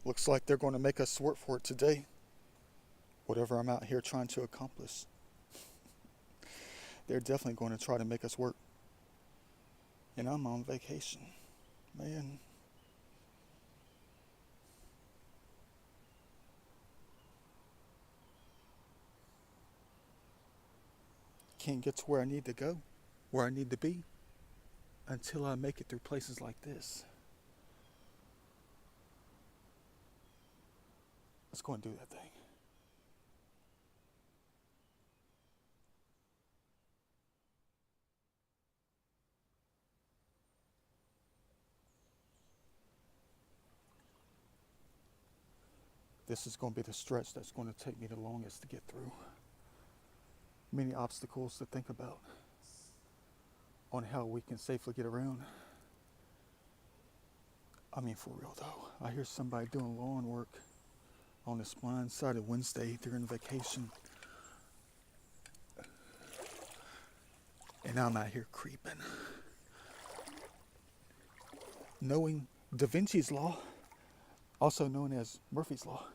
Looks like they're going to make us work for it today. Whatever I'm out here trying to accomplish. They're definitely going to try to make us work. And I'm on vacation. Man. Can't get to where I need to go, where I need to be, until I make it through places like this. Let's go and do that thing. This is going to be the stretch that's going to take me the longest to get through. Many obstacles to think about on how we can safely get around. I mean, for real though, I hear somebody doing lawn work on this blind side of Wednesday during vacation. And I'm out here creeping. Knowing Da Vinci's Law, also known as Murphy's Law.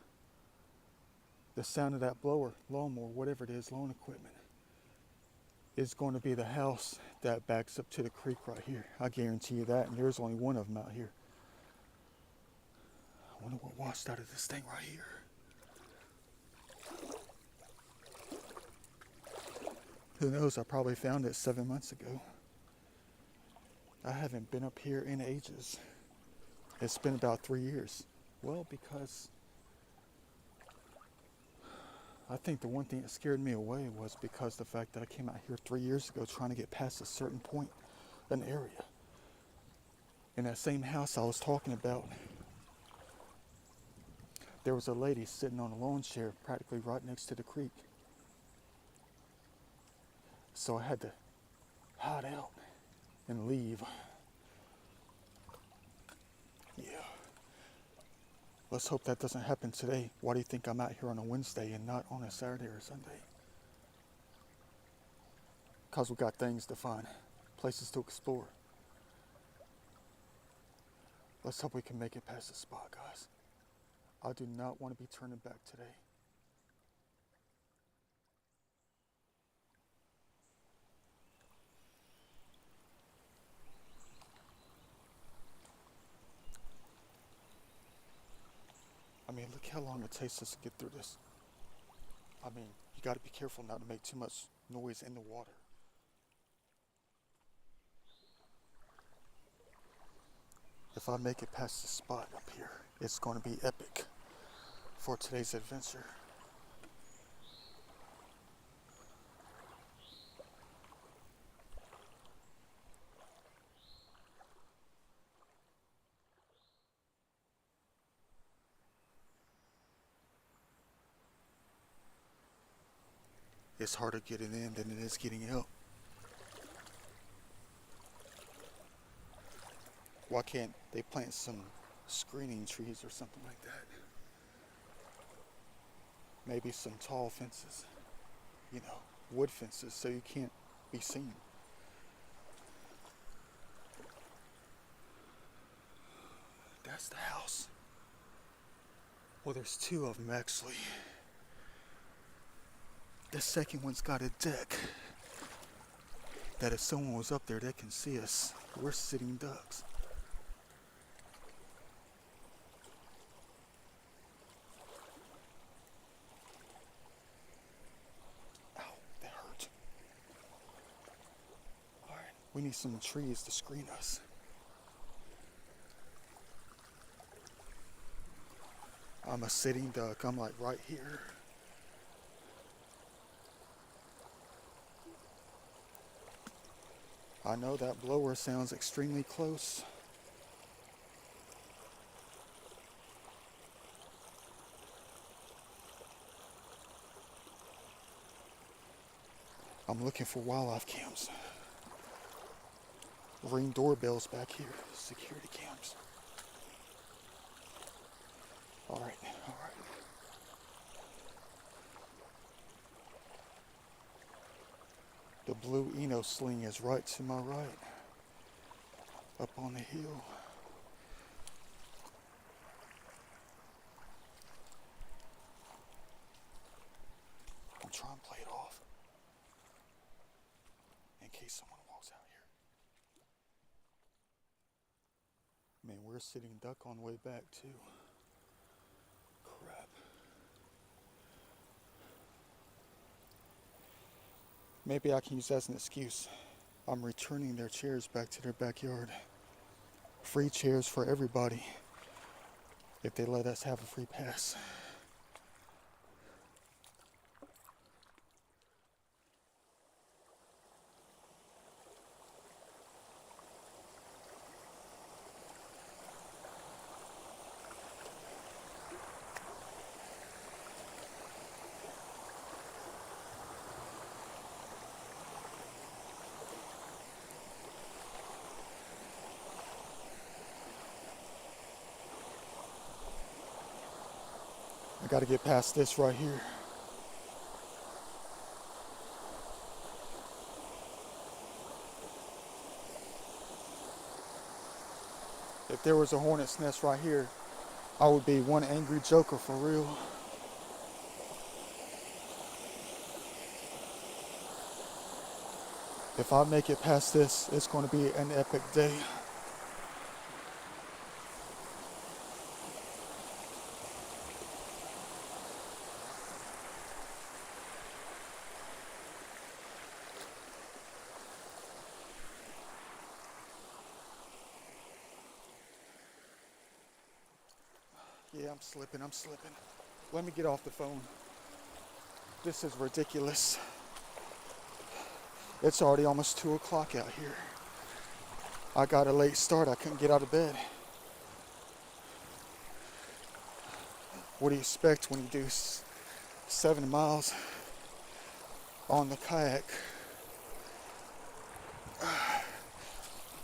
The sound of that blower, lawnmower, whatever it is, lawn equipment, is going to be the house that backs up to the creek right here. I guarantee you that, and there's only one of them out here. I wonder what washed out of this thing right here. Who knows, I probably found it 7 months ago. I haven't been up here in ages. It's been about 3 years. Well, because I think the one thing that scared me away was because the fact that I came out here 3 years ago trying to get past a certain point, an area. In that same house I was talking about, there was a lady sitting on a lawn chair practically right next to the creek. So I had to hide out and leave. Yeah. Let's hope that doesn't happen today. Why do you think I'm out here on a Wednesday and not on a Saturday or Sunday? Because we got things to find, places to explore. Let's hope we can make it past this spot, guys. I do not want to be turning back today. I mean, look how long it takes us to get through this. I mean, you got to be careful not to make too much noise in the water. If I make it past this spot up here, it's going to be epic for today's adventure. It's harder getting in than it is getting out. Why can't they plant some screening trees or something like that? Maybe some tall fences, wood fences, so you can't be seen. That's the house. Well, there's two of them actually. The second one's got a deck that if someone was up there, they can see us. We're sitting ducks. Ow, that hurt. Alright, we need some trees to screen us. I'm a sitting duck. I'm like right here. I know that blower sounds extremely close. I'm looking for wildlife cams. Ring doorbells back here. Security cams. Alright. The blue Eno sling is right to my right. Up on the hill. we're a sitting duck on the way back too. Crap. Maybe I can use that as an excuse. I'm returning their chairs back to their backyard. Free chairs for everybody if they let us have a free pass. I gotta get past this right here. If there was a hornet's nest right here, I would be one angry joker for real. If I make it past this, it's going to be an epic day. Yeah, I'm slipping. Let me get off the phone. This is ridiculous. It's already almost 2 o'clock out here. I got a late start. I couldn't get out of bed. What do you expect when you do 7 miles on the kayak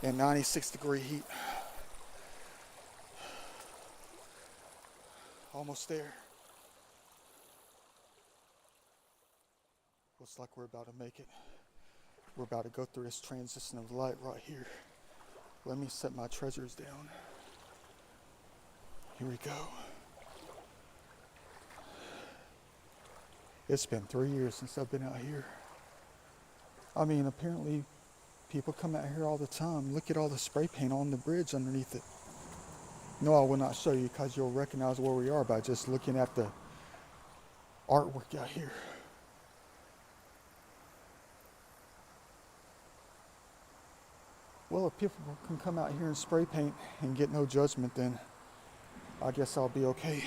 in 96-degree heat? Almost there. Looks like we're about to make it. We're about to go through this transition of light right here. Let me set my treasures down. Here we go. It's been 3 years since I've been out here. I mean, apparently people come out here all the time. Look at all the spray paint on the bridge underneath it. No, I will not show you because you'll recognize where we are by just looking at the artwork out here. Well, if people can come out here and spray paint and get no judgment, then I guess I'll be okay.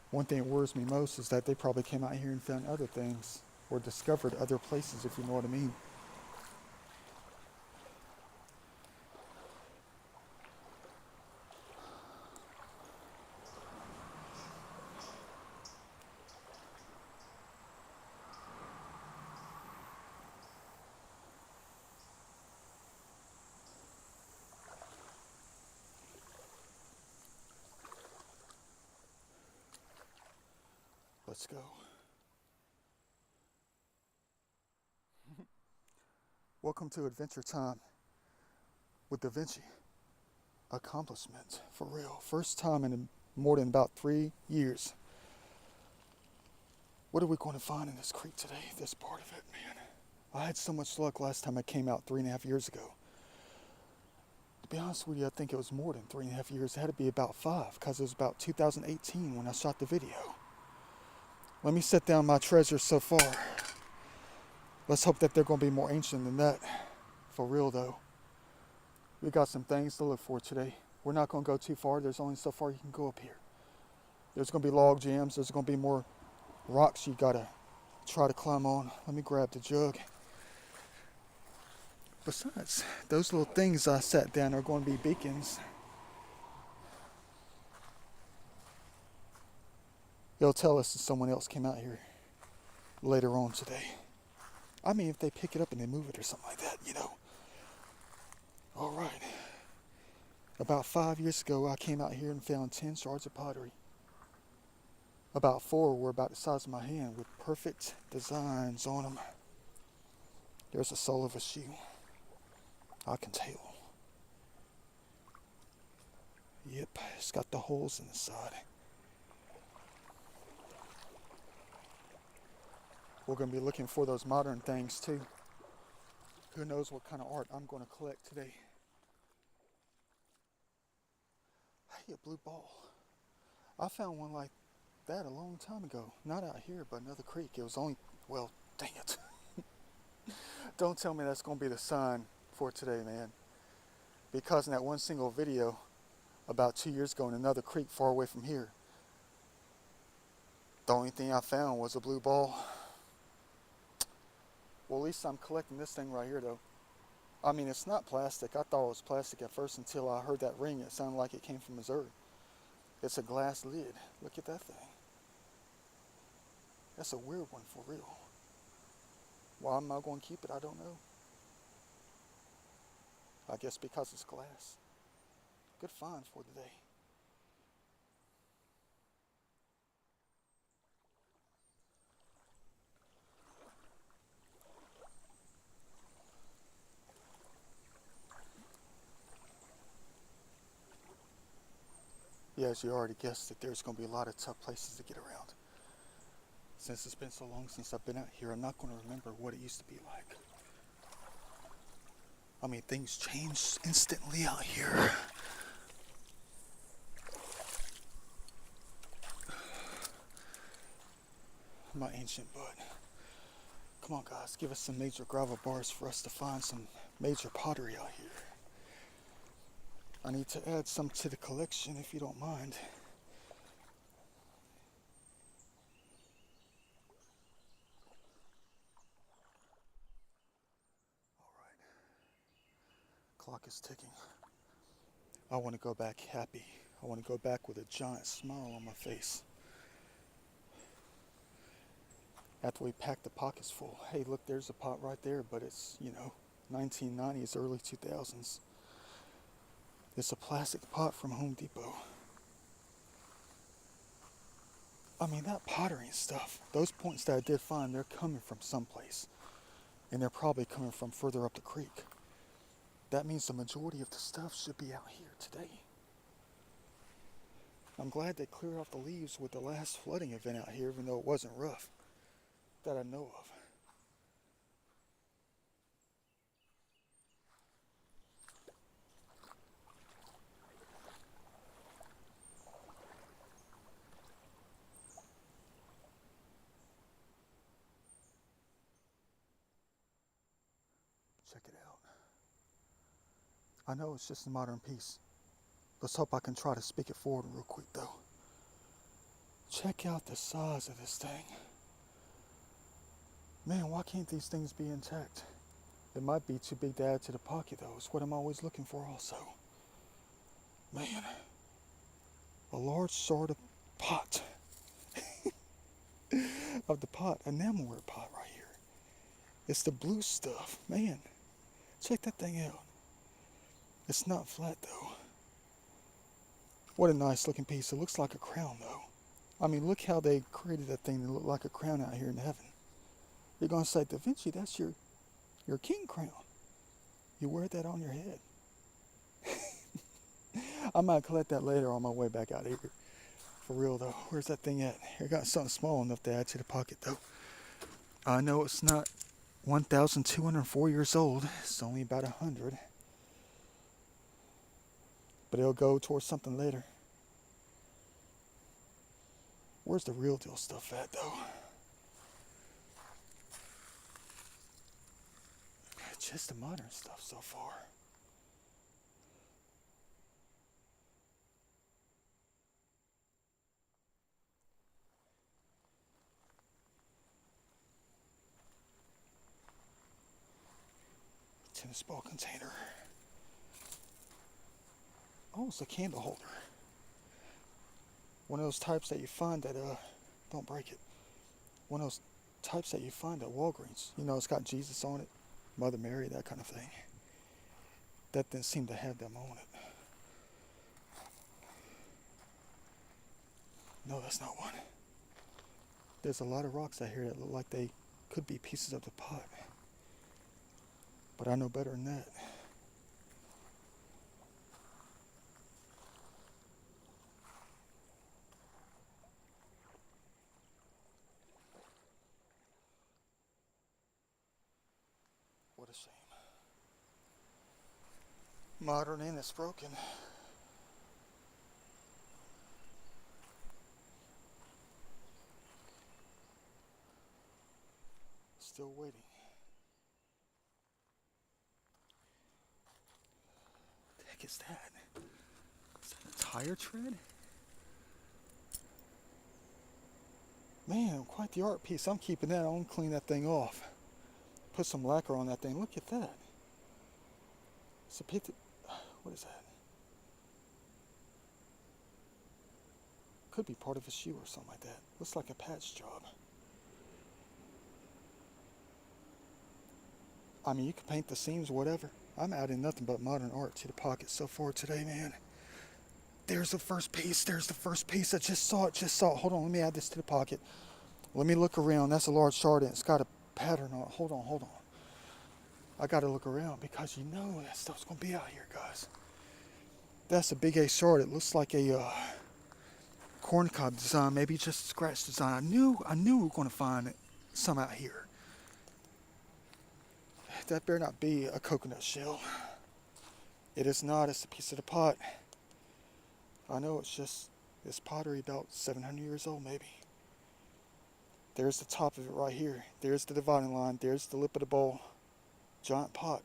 One thing that worries me most is that they probably came out here and found other things or discovered other places, if you know what I mean. Let's go. Welcome to Adventure Time with Da Vinci. Accomplishment, for real. First time in more than about 3 years. What are we going to find in this creek today? This part of it, man. I had so much luck last time I came out 3.5 years ago. To be honest with you, I think it was more than 3.5 years. It had to be about 5, because it was about 2018 when I shot the video. Let me set down my treasures so far. Let's hope that they're going to be more ancient than that. For real, though. We got some things to look for today. We're not going to go too far. There's only so far you can go up here. There's going to be log jams. There's going to be more rocks you got to try to climb on. Let me grab the jug. Besides, those little things I set down are going to be beacons. They'll tell us if someone else came out here later on today. I mean, if they pick it up and they move it or something like that, you know. All right. About 5 years ago, I came out here and found 10 shards of pottery. About 4 were about the size of my hand with perfect designs on them. There's the sole of a shoe. I can tell. Yep, it's got the holes in the side. We're going to be looking for those modern things too. Who knows what kind of art I'm going to collect today. see a blue ball. I found one like that a long time ago. Not out here, but another creek. It was only, well, dang it. Don't tell me that's going to be the sign for today, man. Because in that one single video about 2 years ago in another creek far away from here, the only thing I found was a blue ball. Well, at least I'm collecting this thing right here, though. I mean, it's not plastic. I thought it was plastic at first until I heard that ring. It sounded like it came from Missouri. It's a glass lid. Look at that thing. That's a weird one for real. Why am I going to keep it? I don't know. I guess because it's glass. Good find for the day. Yeah, as you already guessed that there's going to be a lot of tough places to get around. Since it's been so long since I've been out here, I'm not going to remember what it used to be like. I mean, things change instantly out here. My ancient bud. Come on, guys, give us some major gravel bars for us to find some major pottery out here. I need to add some to the collection if you don't mind. All right. Clock is ticking. I want to go back happy. I want to go back with a giant smile on my face. After we pack the pockets full. Hey, look, there's a pot right there, but it's, 1990s, early 2000s. It's a plastic pot from Home Depot. I mean, that pottery and stuff, those points that I did find, they're coming from someplace. And they're probably coming from further up the creek. That means the majority of the stuff should be out here today. I'm glad they cleared off the leaves with the last flooding event out here, even though it wasn't rough, that I know of. Check it out. I know it's just a modern piece. Let's hope I can try to speak it forward real quick, though. Check out the size of this thing. Man, why can't these things be intact? It might be too big to add to the pocket, though. It's what I'm always looking for also. Man, a large sort of pot. Of the pot, enamelware pot right here. It's the blue stuff. Man, check that thing out. It's not flat, though. What a nice looking piece. It looks like a crown, though. I mean, look how they created that thing to look like a crown out here in heaven. You're going to say, Da Vinci, that's your king crown. You wear that on your head. I might collect that later on my way back out here. For real, though. Where's that thing at? I got something small enough to add to the pocket, though. I know it's not 1,204 years old. It's only about 100. But it'll go towards something later. Where's the real deal stuff at, though? Just the modern stuff so far. Tennis ball container. Oh, it's a candle holder. One of those types that you find at, don't break it. One of those types that you find at Walgreens. It's got Jesus on it, Mother Mary, that kind of thing. That didn't seem to have them on it. No, that's not one. There's a lot of rocks out here that look like they could be pieces of the pot. But I know better than that. What a shame. Modern and it's broken. Still waiting. What the heck is that? Is that a tire tread? Man, quite the art piece. I'm keeping that. I'm gonna clean that thing off. Put some lacquer on that thing. Look at that. It's a pit. What is that? Could be part of a shoe or something like that. Looks like a patch job. I mean, you can paint the seams, whatever. I'm adding nothing but modern art to the pocket so far today, man. There's the first piece. There's the first piece. I just saw it. Hold on, let me add this to the pocket. Let me look around. That's a large shard and it's got a pattern on it. Hold on. I gotta look around because you know that stuff's gonna be out here, guys. That's a big A shard. It looks like a corncob design, maybe just a scratch design. I knew we were gonna find some out here. That better not be a coconut shell. It is not. It's a piece of the pot. I know it's pottery about 700 years old, maybe. There's the top of it right here. There's the dividing line. There's the lip of the bowl. Giant pot.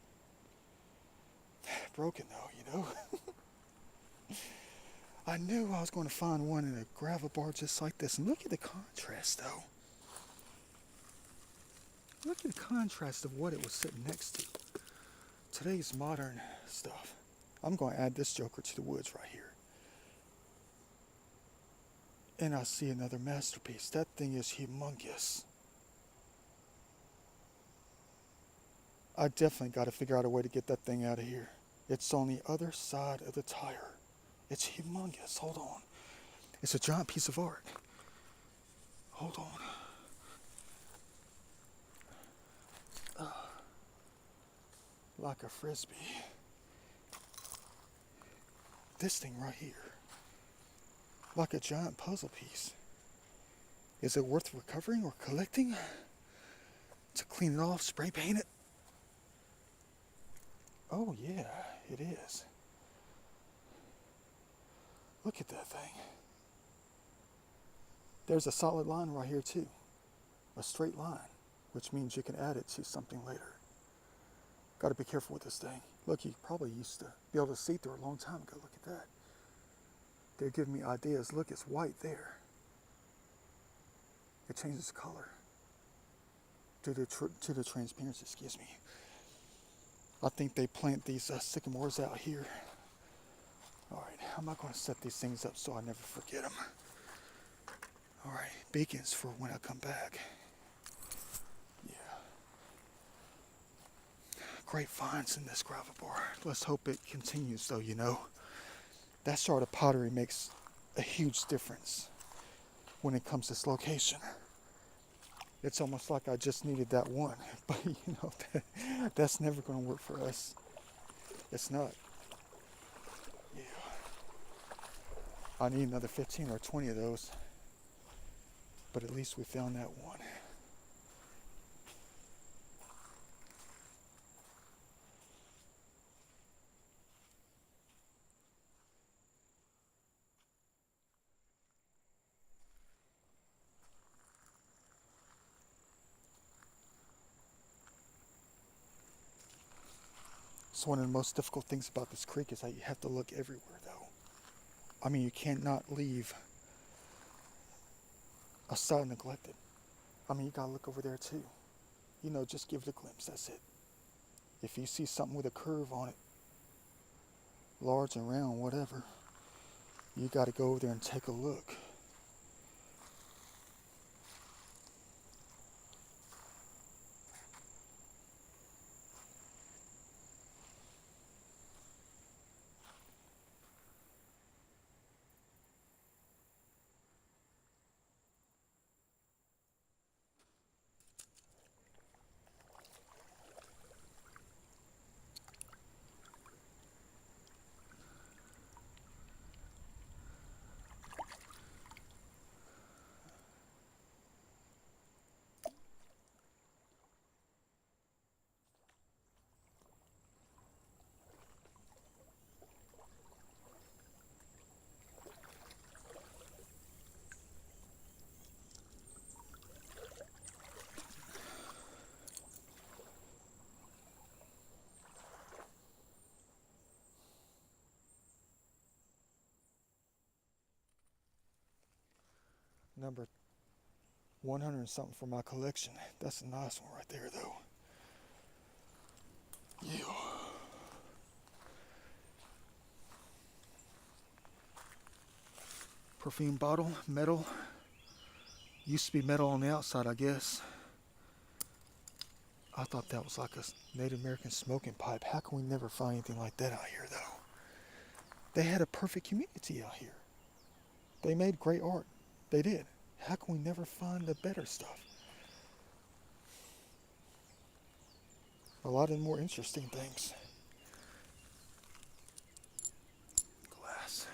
Broken though, you know. I knew I was going to find one in a gravel bar just like this. And look at the contrast though. Look at the contrast of what it was sitting next to. Today's modern stuff. I'm going to add this joker to the woods right here. And I see another masterpiece. That thing is humongous. I definitely got to figure out a way to get that thing out of here. It's on the other side of the tire. It's humongous. Hold on. It's a giant piece of art. Hold on. Like a frisbee. This thing right here. Like a giant puzzle piece. Is it worth recovering or collecting? To clean it off, spray paint it? Oh yeah, it is. Look at that thing. There's a solid line right here too. A straight line, which means you can add it to something later. Got to be careful with this thing. Look, you probably used to be able to see through it a long time ago. Look at that. They're giving me ideas. Look, it's white there. It changes color to the transparency, excuse me. I think they plant these sycamores out here. All right, how am I going to set these things up so I never forget them? All right, beacons for when I come back. Yeah. Great finds in this gravel bar. Let's hope it continues though, you know. That sort of pottery makes a huge difference when it comes to this location. It's almost like I just needed that one, but you know, that's never going to work for us. It's not. Yeah. I need another 15 or 20 of those, but at least we found that one. So one of the most difficult things about this creek is that you have to look everywhere though. I mean, you cannot leave a side neglected. I mean, you gotta look over there too. You know, just give it a glimpse, that's it. If you see something with a curve on it, large and round, whatever, you gotta go over there and take a look. number 100 and something for my collection. That's a nice one right there, though. Yeah. Perfume bottle, metal. Used to be metal on the outside, I guess. I thought that was like a Native American smoking pipe. How can we never find anything like that out here, though? They had a perfect community out here. They made great art. They did. How can we never find the better stuff? A lot of the more interesting things. Glass.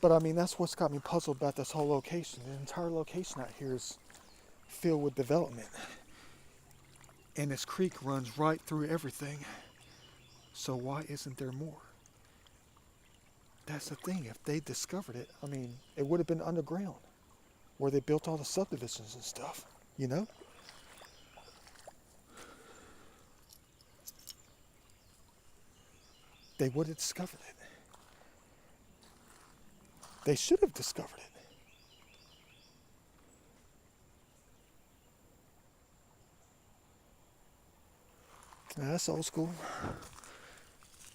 But I mean, that's what's got me puzzled about this whole location. The entire location out here is filled with development. And this creek runs right through everything. So why isn't there more? That's the thing. If they discovered it, I mean, it would have been underground where they built all the subdivisions and stuff, you know? They would have discovered it. They should have discovered it. Now, that's old school.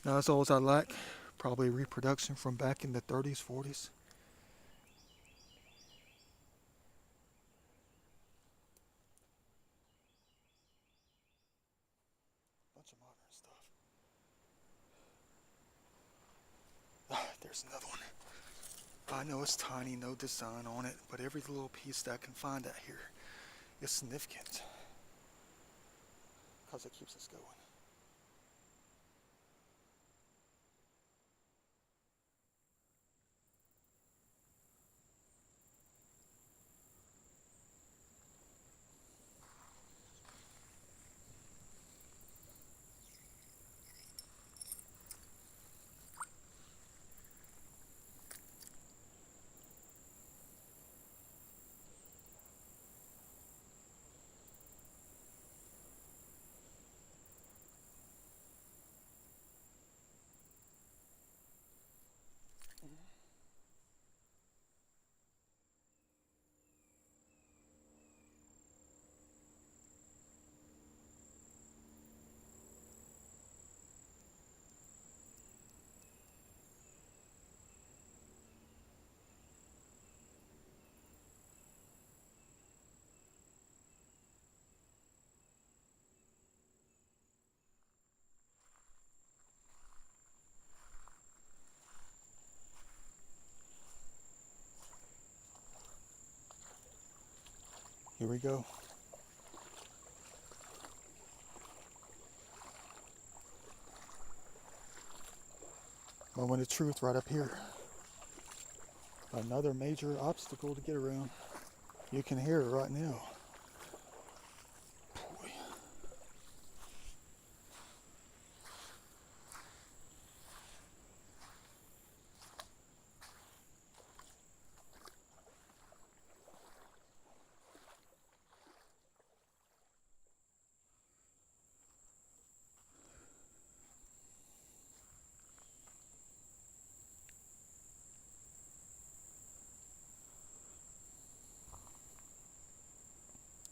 Now, that's all I like. Probably reproduction from back in the 30s, 40s. Bunch of modern stuff. There's another one. I know it's tiny, no design on it, but every little piece that I can find out here is significant. Because it keeps us going. Here we go. Moment of truth right up here. Another major obstacle to get around. You can hear it right now. Boy.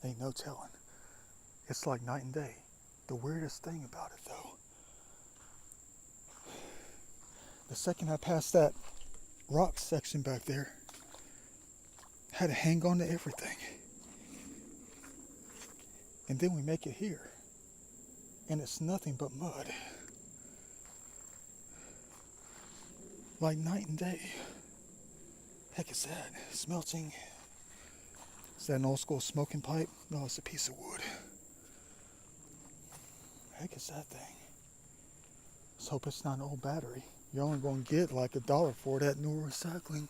Ain't no telling. It's like night and day. The weirdest thing about it, though, the second I passed that rock section back there, I had to hang on to everything. And then we make it here, and it's nothing but mud. Like night and day. Heck is that? Smelting. Is that an old school smoking pipe? No, it's a piece of wood. Heck is that thing? Let's hope it's not an old battery. You're only going to get like $1 for it at New Recycling.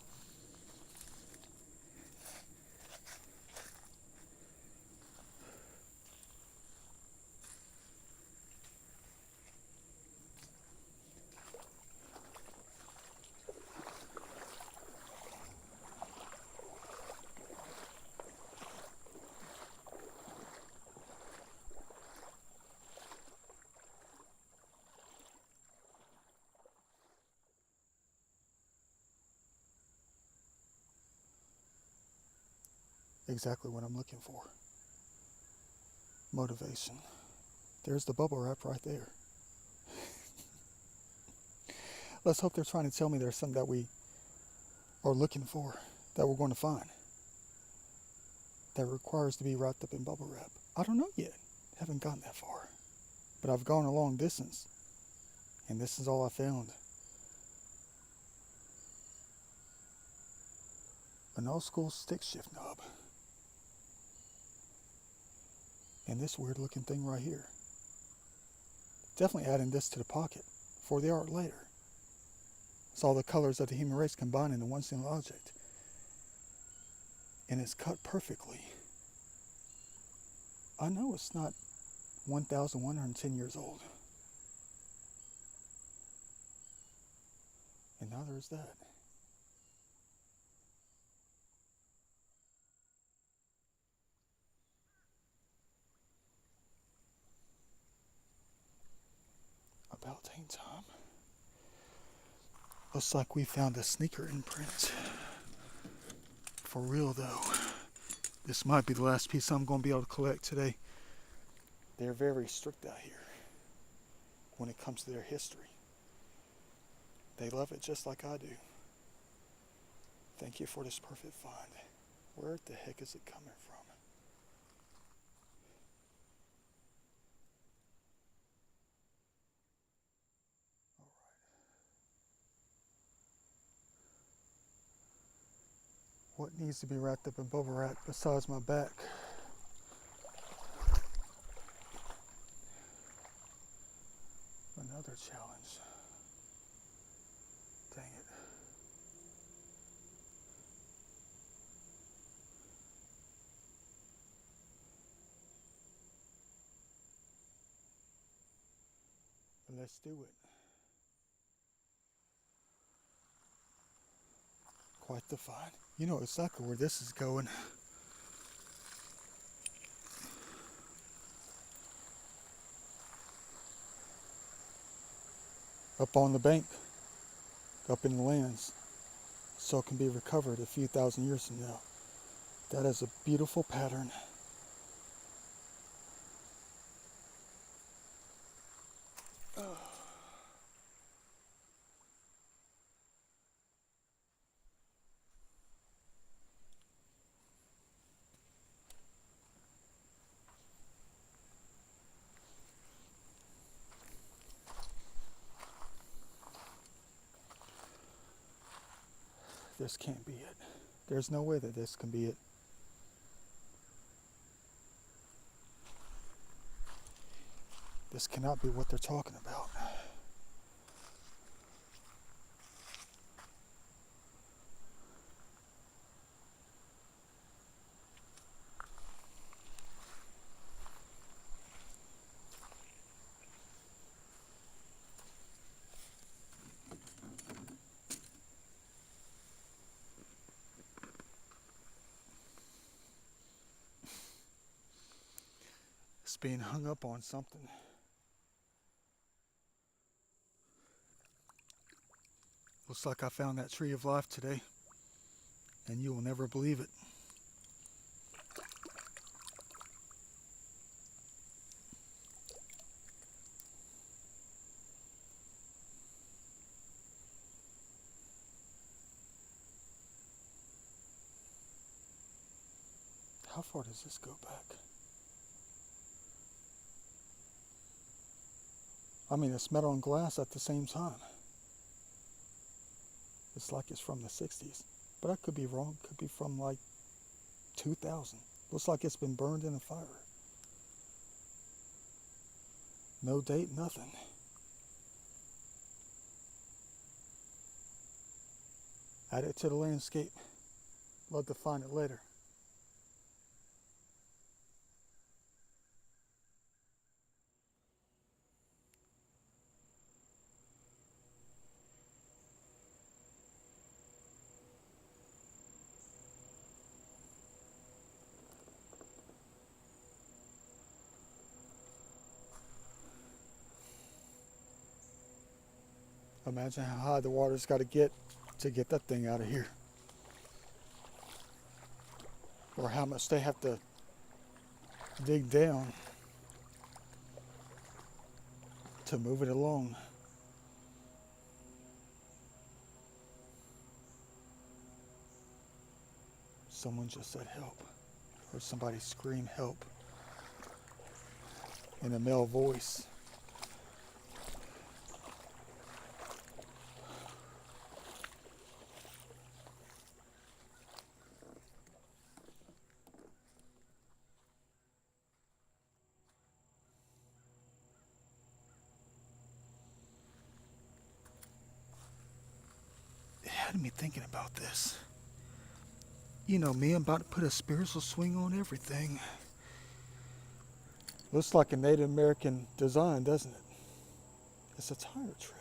exactly what I'm looking for. Motivation. There's the bubble wrap right there. Let's hope they're trying to tell me there's something that we are looking for, that we're going to find, that requires to be wrapped up in bubble wrap. I don't know yet. Haven't gotten that far. But I've gone a long distance, and this is all I found. An old school stick shift knob. And this weird looking thing right here. Definitely adding this to the pocket for the art later. It's all the colors of the human race combined into one single object. And it's cut perfectly. I know it's not 1,110 years old. And now there's that. About dang time. Looks like we found a sneaker imprint. For real though. This might be the last piece I'm going to be able to collect today. They're very strict out here when it comes to their history. They love it just like I do. Thank you for this perfect find. Where the heck is it coming from? What needs to be wrapped up in bubble wrap besides my back? Another challenge. Dang it. But let's do it. Quite the find. You know exactly where this is going. Up on the bank, up in the lands, so it can be recovered a few thousand years from now. That is a beautiful pattern. This can't be it. There's no way that this can be it. This cannot be what they're talking about. It's being hung up on something. Looks like I found that tree of life today, and you will never believe it. How far does this go back? I mean, it's metal and glass at the same time. It's like it's from the 60s. But I could be wrong. Could be from like 2000. Looks like it's been burned in a fire. No date, nothing. Add it to the landscape. Love to find it later. Imagine how high the water's got to get that thing out of here. or how much they have to dig down to move it along. Someone just said help. Or somebody scream help in a male voice. It had me thinking about this. You know me, I'm about to put a spiritual swing on everything. Looks like a Native American design, doesn't it? It's a tire tread.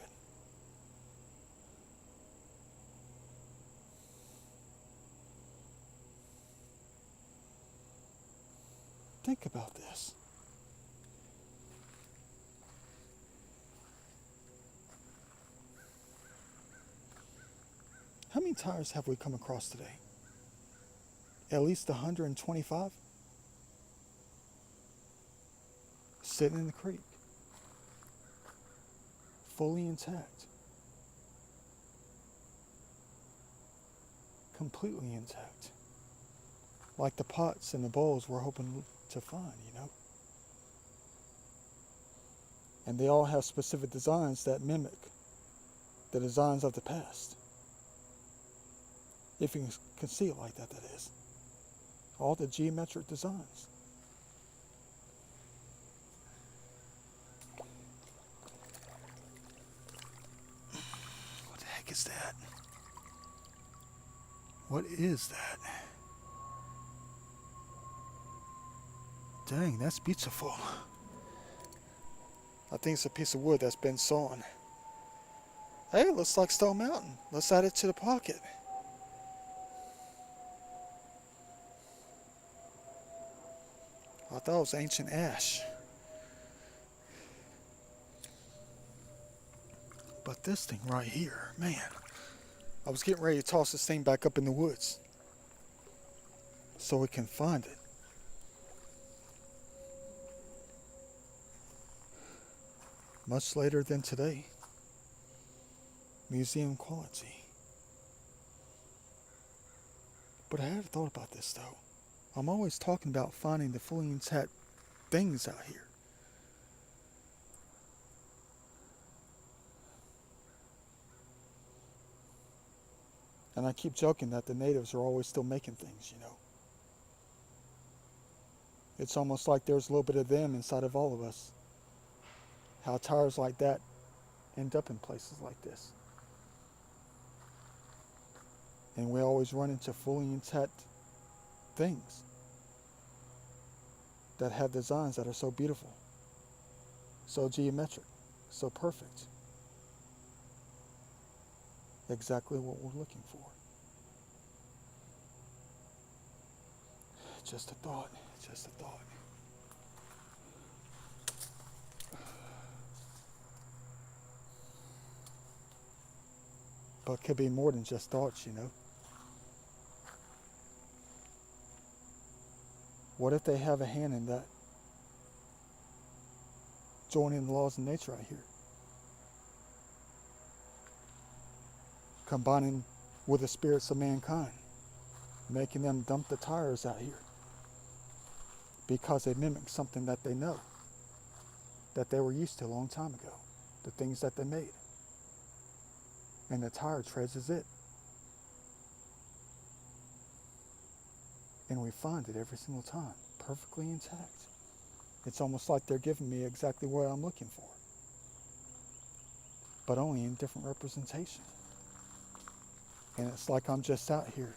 Think about this. How many tires have we come across today? At least 125? Sitting in the creek. Fully intact. Completely intact. Like the pots and the bowls we're hoping to find, you know? And they all have specific designs that mimic the designs of the past. If you can see it like that, that is. All the geometric designs. What the heck is that? What is that? Dang, that's beautiful. I think it's a piece of wood that's been sawn. Hey, it looks like Stone Mountain. Let's add it to the pocket. I thought it was ancient ash. But this thing right here, man. I was getting ready to toss this thing back up in the woods so we can find it. Much later than today. Museum quality. But I had thought about this though. I'm always talking about finding the fully intact things out here. And I keep joking that the natives are always still making things, you know. It's almost like there's a little bit of them inside of all of us. How tires like that end up in places like this. And we always run into fully intact things that have designs that are so beautiful, so geometric, so perfect. Exactly what we're looking for. Just a thought, just a thought. But it could be more than just thoughts, you know. What if they have a hand in that? Joining the laws of nature out here. Combining with the spirits of mankind. Making them dump the tires out here. Because they mimic something that they know. That they were used to a long time ago. The things that they made. And the tire treads is it. And we find it every single time, perfectly intact. It's almost like they're giving me exactly what I'm looking for, but only in different representation. And it's like I'm just out here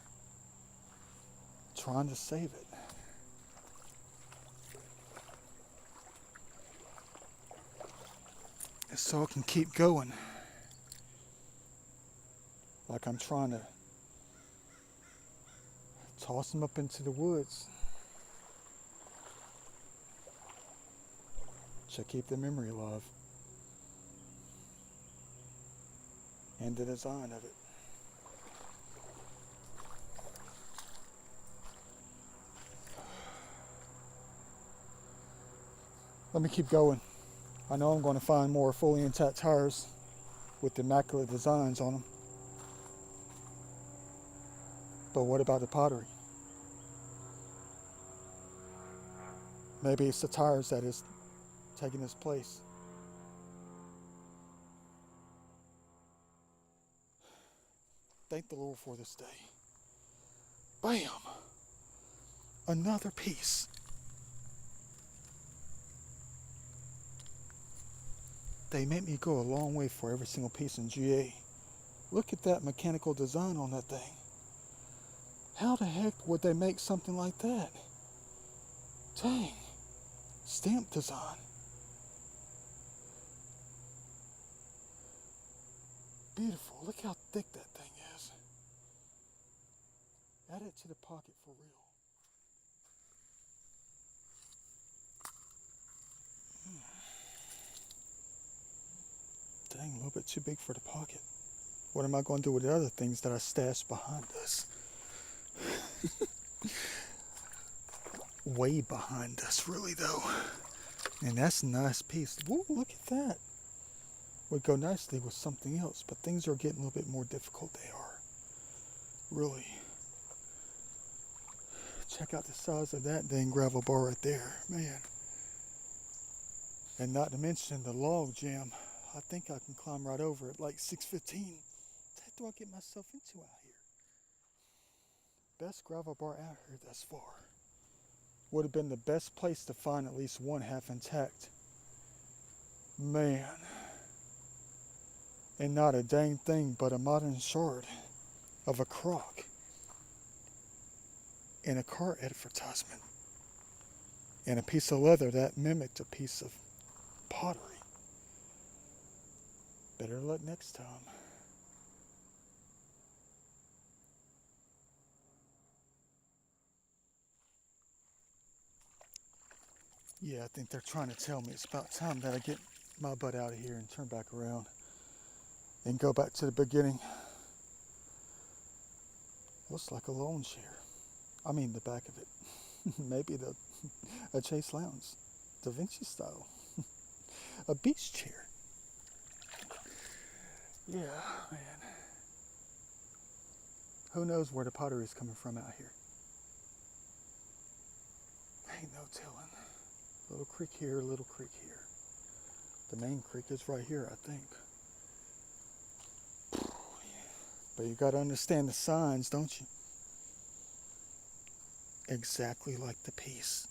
trying to save it. So it can keep going. Like I'm trying to toss them up into the woods to keep the memory alive and the design of it. Let me keep going. I know I'm going to find more fully intact tires with immaculate designs on them. But what about the pottery? Maybe it's the tires that is taking its place. Thank the Lord for this day. Bam! Another piece. They make me go a long way for every single piece in GA. Look at that mechanical design on that thing. How the heck would they make something like that? Dang. Stamp design. Beautiful. Look how thick that thing is. Add it to the pocket for real. Dang, a little bit too big for the pocket. What am I going to do with the other things that I stashed behind us? Way behind us, really, though. And that's a nice piece. Woo, look at that. Would go nicely with something else, but things are getting a little bit more difficult. They are. Really. Check out the size of that dang gravel bar right there. Man. And not to mention the log jam. I think I can climb right over it like 6:15. What do I get myself into out here? Best gravel bar out here thus far. Would have been the best place to find at least one half intact. Man. And not a dang thing but a modern shard of a crock in a car advertisement. And a piece of leather that mimicked a piece of pottery. Better luck next time. Yeah, I think they're trying to tell me it's about time that I get my butt out of here and turn back around and go back to the beginning. Looks like a lawn chair. I mean the back of it. Maybe a Chase Lounge, Da Vinci style. A beach chair. Yeah, man. Who knows where the pottery is coming from out here? Ain't no telling. Little creek here, little creek here. The main creek is right here, I think. But you gotta understand the signs, don't you? Exactly like the piece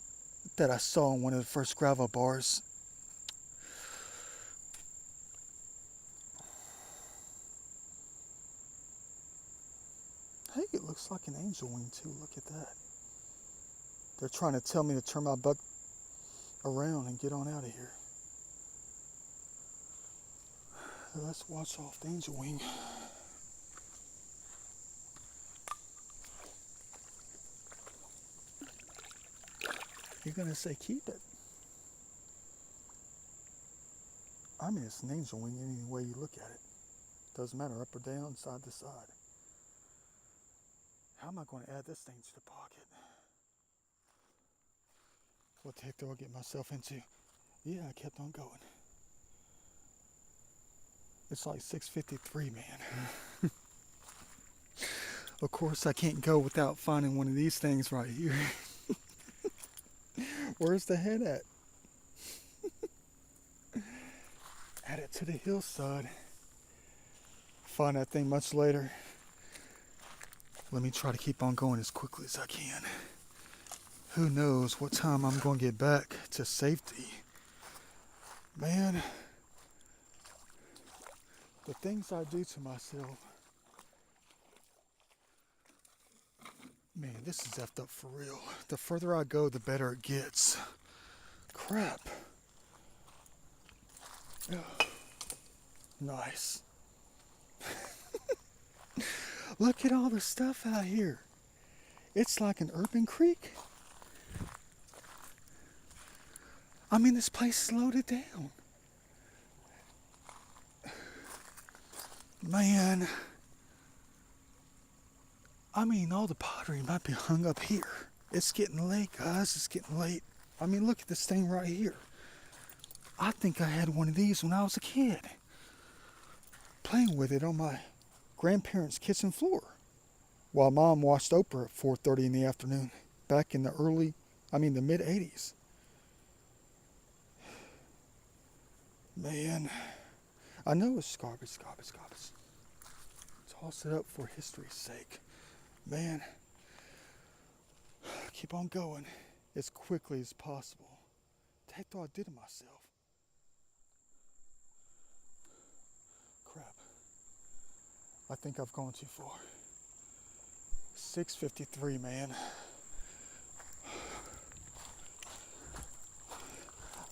that I saw in one of the first gravel bars. Hey, it looks like an angel wing too. Look at that. They're trying to tell me to turn my butt around and get on out of here. Let's watch off the angel wing. You're gonna say keep it. I mean, it's an angel wing any way you look at it. Doesn't matter, up or down, side to side. How am I going to add this thing to the pocket? What the heck do I get myself into? Yeah, I kept on going. It's like 6:53, man. Of course, I can't go without finding one of these things right here. Where's the head at? Add it to the hillside. Find that thing much later. Let me try to keep on going as quickly as I can. Who knows what time I'm going to get back to safety. Man, the things I do to myself. Man, this is effed up for real. The further I go, the better it gets. Crap. Ugh. Nice. Look at all the stuff out here. It's like an urban creek. I mean, this place is loaded down. Man. I mean, all the pottery might be hung up here. It's getting late, guys. It's getting late. I mean, look at this thing right here. I think I had one of these when I was a kid, playing with it on my grandparents' kitchen floor while Mom watched Oprah at 4:30 in the afternoon back in the mid 80s. Man, I know it's garbage. Toss it up for history's sake. Man, keep on going as quickly as possible. The heck do I do to myself? Crap. I think I've gone too far. 6:53, man.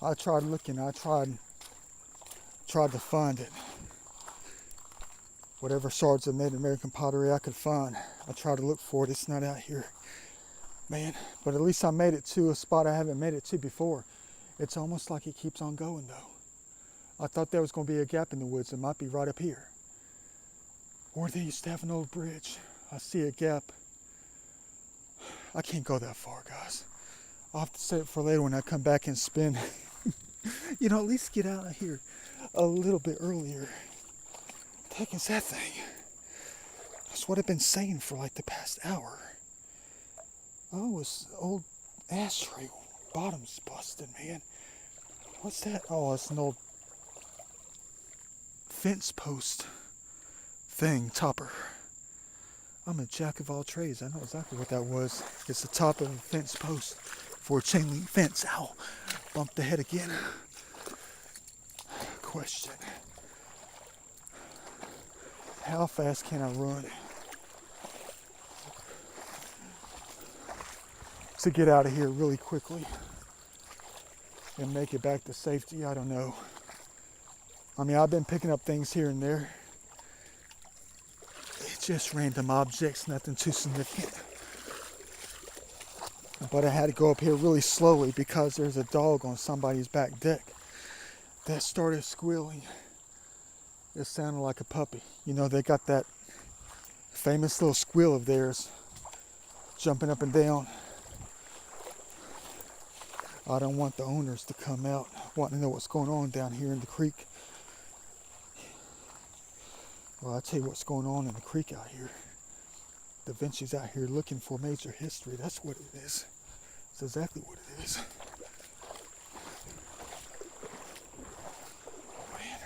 I tried looking. I tried to find it. Whatever shards of Native American pottery I could find, I tried to look for it. It's not out here, man. But at least I made it to a spot I haven't made it to before. It's almost like it keeps on going, though. I thought there was going to be a gap in the woods. It might be right up here. Or they used to have an old bridge. I see a gap. I can't go that far, guys. I'll have to save it for later when I come back and spin. At least get out of here a little bit earlier. What the heck is that thing? That's what I've been saying for like the past hour. Oh, it's old ashtray. Bottom's busted, man. What's that? Oh, it's an old fence post thing, topper. I'm a jack of all trades. I know exactly what that was. It's the top of a fence post for a chain link fence. Ow, bumped the head again. Question. How fast can I run to get out of here really quickly and make it back to safety? I don't know. I've been picking up things here and there. It's just random objects, nothing too significant. But I had to go up here really slowly because there's a dog on somebody's back deck that started squealing. It sounded like a puppy. They got that famous little squeal of theirs, jumping up and down. I don't want the owners to come out wanting to know what's going on down here in the creek. Well, I'll tell you what's going on in the creek out here. Da Vinci's out here looking for major history. That's what it is. That's exactly what it is. Man,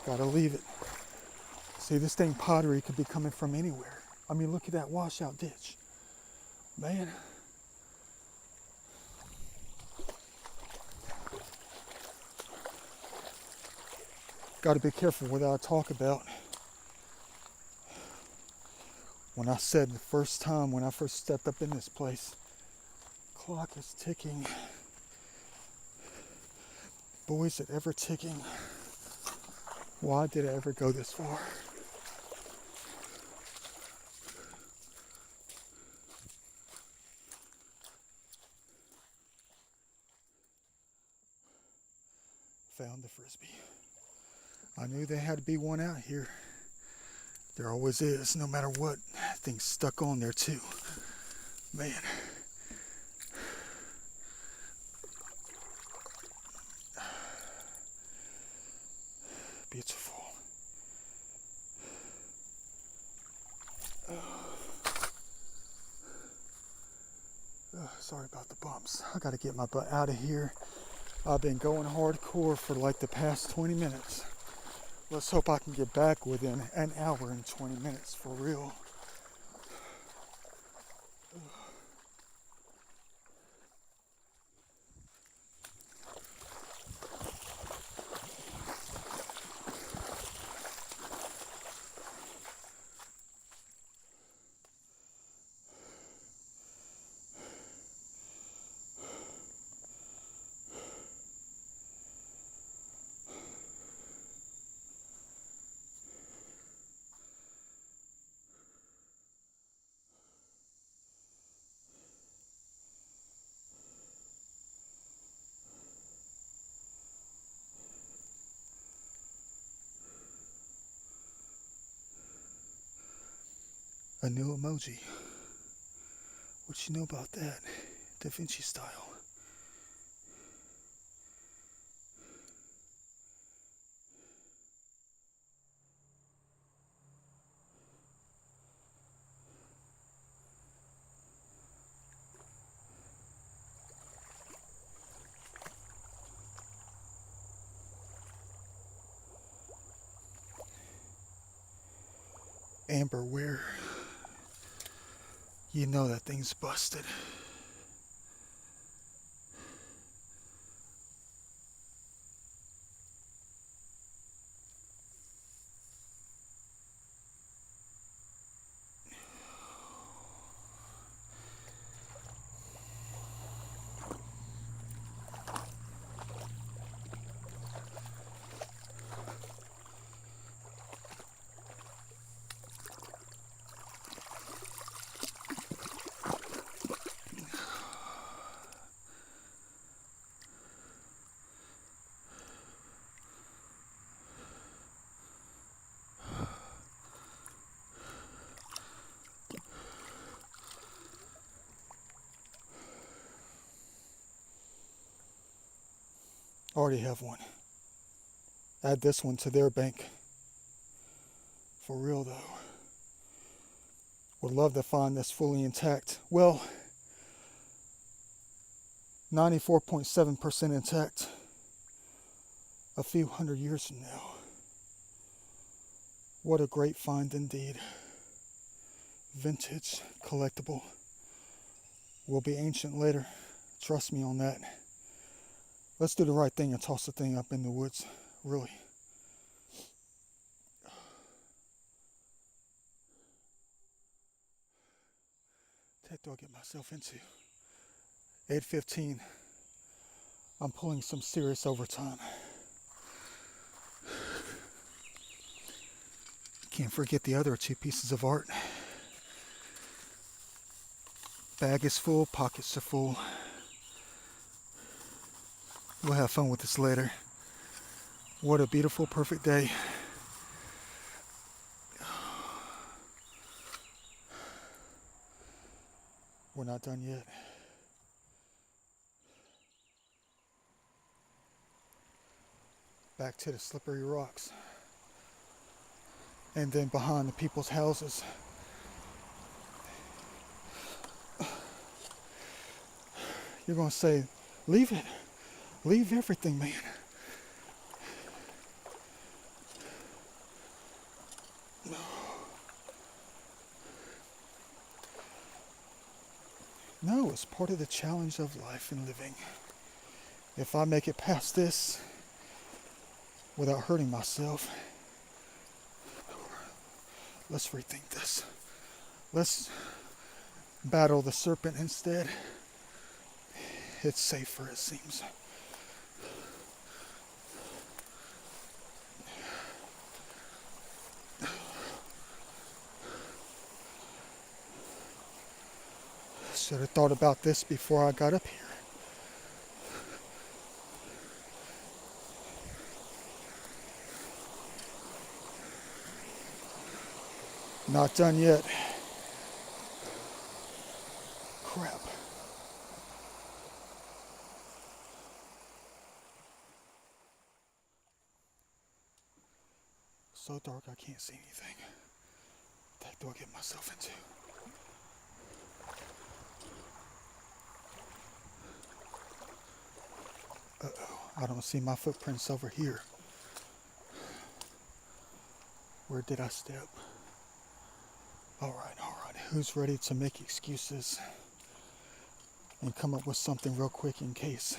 gotta leave it. See, this thing pottery could be coming from anywhere. Look at that washout ditch. Man. Got to be careful what I talk about. When I said the first time when I first stepped up in this place, clock is ticking. Boy, is it ever ticking. Why did I ever go this far? Found the Frisbee. I knew there had to be one out here. There always is, no matter what. Things stuck on there too. Man. Beautiful. Sorry about the bumps. I gotta get my butt out of here. I've been going hardcore for like the past 20 minutes. Let's hope I can get back within an hour and 20 minutes for real. A new emoji. What you know about that? Da Vinci style. amberware. You know that thing's busted. Already have one. Add this one to their bank. For real though. Would love to find this fully intact. Well, 94.7% intact a few hundred years from now. What a great find indeed. Vintage, collectible. Will be ancient later. Trust me on that. Let's do the right thing and toss the thing up in the woods. Really. What do I get myself into? 8:15. I'm pulling some serious overtime. Can't forget the other 2 pieces of art. Bag is full, pockets are full. We'll have fun with this later. What a beautiful, perfect day. We're not done yet. Back to the slippery rocks. And then behind the people's houses. You're going to say, leave it. Leave everything, man. No, it's part of the challenge of life and living. If I make it past this without hurting myself, let's rethink this. Let's battle the serpent instead. It's safer, it seems. Should have thought about this before I got up here. Not done yet. Crap. So dark I can't see anything. What the heck do I get myself into? Uh-oh, I don't see my footprints over here. Where did I step? All right. Who's ready to make excuses and come up with something real quick in case?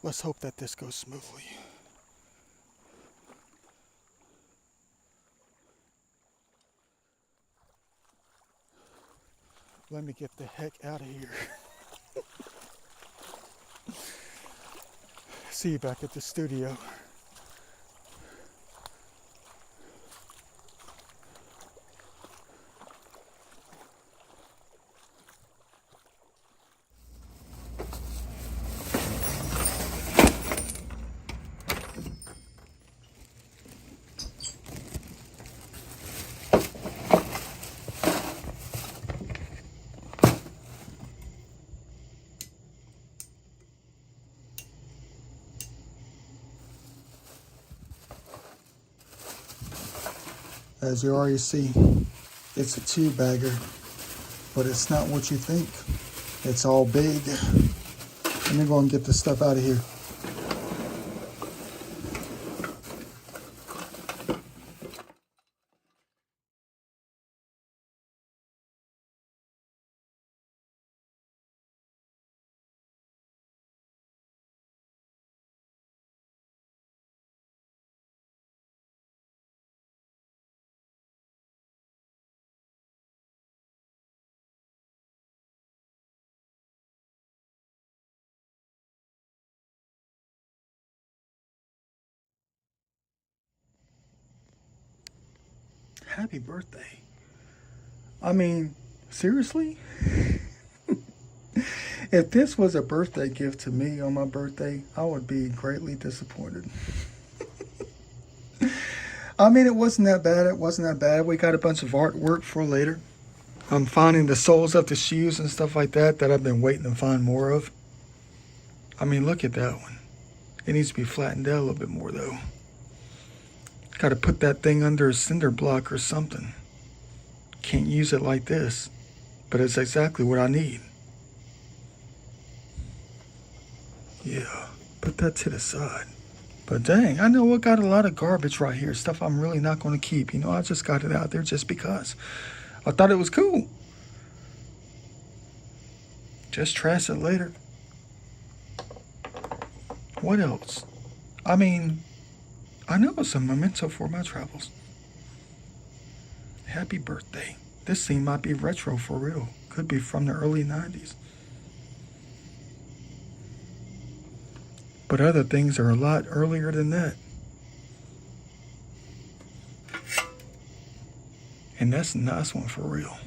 Let's hope that this goes smoothly. Let me get the heck out of here. See you back at the studio. As you already see, it's a 2-bagger, but it's not what you think. It's all big. Let me go and get this stuff out of here. Happy birthday. I mean, seriously? If this was a birthday gift to me on my birthday, I would be greatly disappointed. I mean, it wasn't that bad. It wasn't that bad. We got a bunch of artwork for later. I'm finding the soles of the shoes and stuff like that I've been waiting to find more of. I mean, look at that one. It needs to be flattened out a little bit more, though. Got to put that thing under a cinder block or something. Can't use it like this, but it's exactly what I need. Yeah, put that to the side. But dang, I know I got a lot of garbage right here, stuff I'm really not going to keep. You know, I just got it out there just because. I thought it was cool. Just trash it later. What else? I mean, I know it's a memento for my travels. Happy birthday. This thing might be retro for real. Could be from the early 90s. But other things are a lot earlier than that. And that's a nice one for real.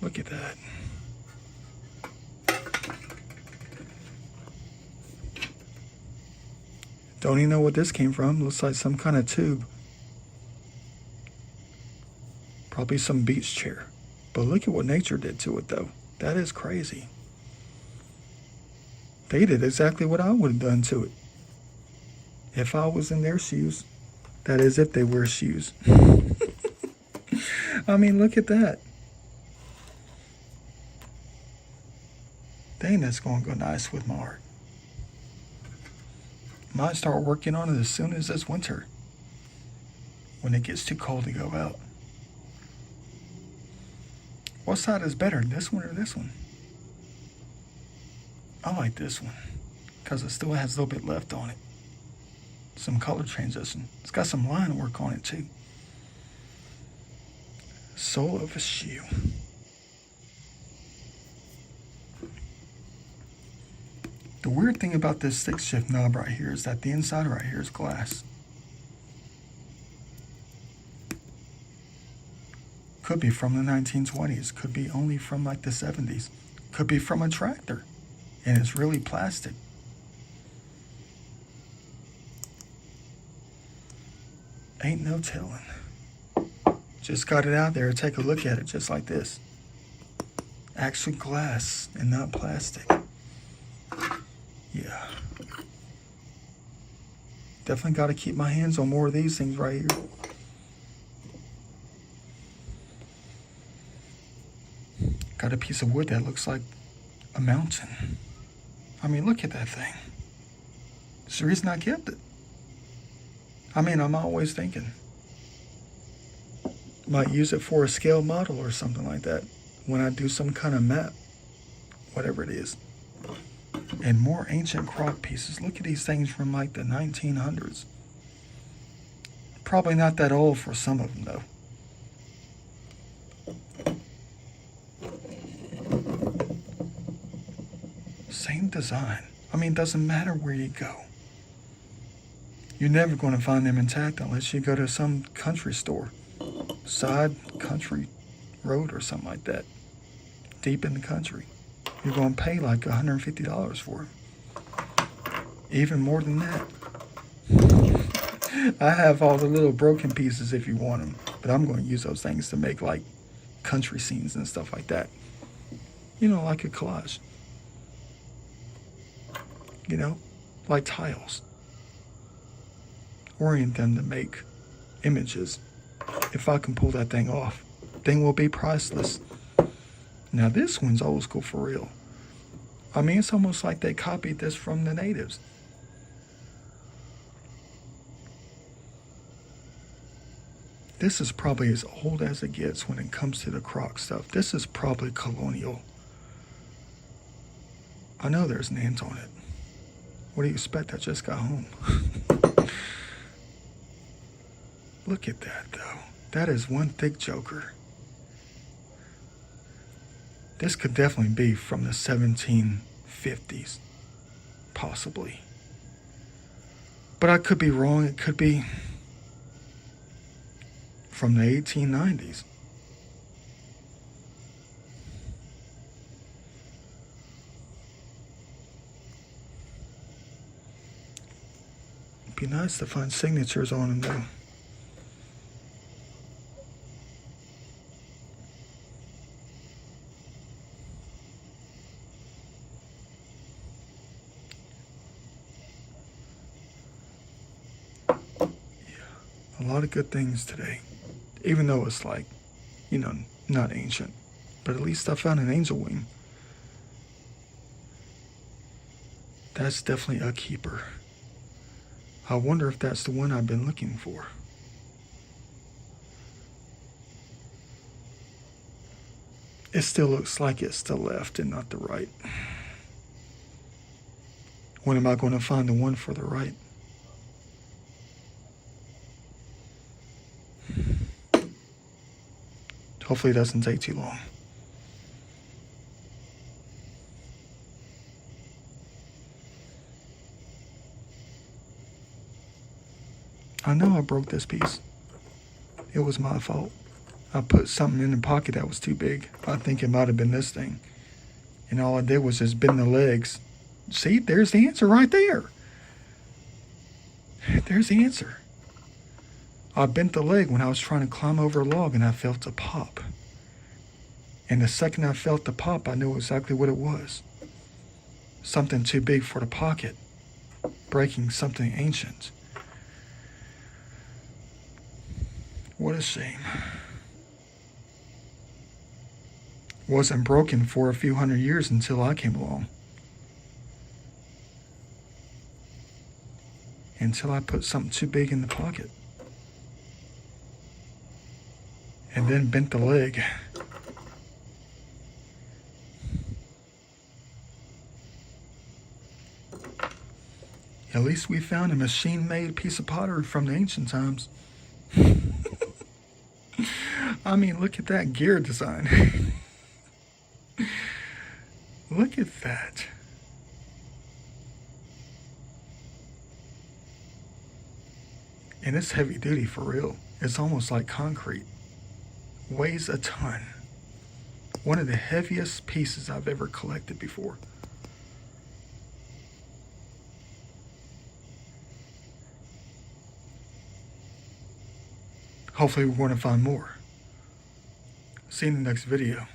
Look at that. Don't even know what this came from. Looks like some kind of tube. Probably some beach chair. But look at what nature did to it though. That is crazy. They did exactly what I would have done to it. If I was in their shoes. That is, if they wear shoes. I mean, look at that. Dang, that's going to go nice with my art. Might start working on it as soon as this winter. When it gets too cold to go out. What side is better, this one or this one? I like this one because it still has a little bit left on it. Some color transition. It's got some line work on it too. Sole of a shoe. The weird thing about this stick shift knob right here is that the inside right here is glass. Could be from the 1920s. Could be only from like the 70s. Could be from a tractor. And it's really plastic. Ain't no telling. Just got it out there. Take a look at it just like this. Actual glass and not plastic. Yeah. Definitely got to keep my hands on more of these things right here. Got a piece of wood that looks like a mountain. I mean, look at that thing. It's the reason I kept it. I mean, I'm always thinking. Might use it for a scale model or something like that when I do some kind of map. Whatever it is. And more ancient crock pieces. Look at these things from like the 1900s. Probably not that old for some of them though. Same design. I mean, doesn't matter where you go. You're never going to find them intact unless you go to some country store. Side country road or something like that. Deep in the country. You're going to pay like $150 for it. Even more than that. I have all the little broken pieces if you want them. But I'm going to use those things to make like country scenes and stuff like that. You know, like a collage. You know, like tiles. Orient them to make images. If I can pull that thing off, thing will be priceless. Now this one's old school for real. I mean, it's almost like they copied this from the natives. This is probably as old as it gets when it comes to the croc stuff. This is probably colonial. I know there's an ant on it. What do you expect? I just got home. Look at that, though. That is one thick joker. This could definitely be from the 1750s, possibly. But I could be wrong. It could be from the 1890s. It'd be nice to find signatures on them, though. A lot of good things today, even though it's like, you know, not ancient, but at least I found an angel wing. That's definitely a keeper. I wonder if that's the one I've been looking for. It still looks like it's the left and not the right. When am I going to find the one for the right? Hopefully it doesn't take too long. I know I broke this piece. It was my fault. I put something in the pocket that was too big. I think it might have been this thing. And all I did was just bend the legs. See, there's the answer right there. There's the answer. I bent the leg when I was trying to climb over a log and I felt a pop. And the second I felt the pop, I knew exactly what it was. Something too big for the pocket, breaking something ancient. What a shame. Wasn't broken for a few hundred years until I came along. Until I put something too big in the pocket. And then bent the leg. At least we found a machine-made piece of pottery from the ancient times. I mean, look at that gear design. Look at that. And it's heavy duty for real. It's almost like concrete. Weighs a ton. One of the heaviest pieces I've ever collected before. Hopefully we're going to find more. See you in the next video.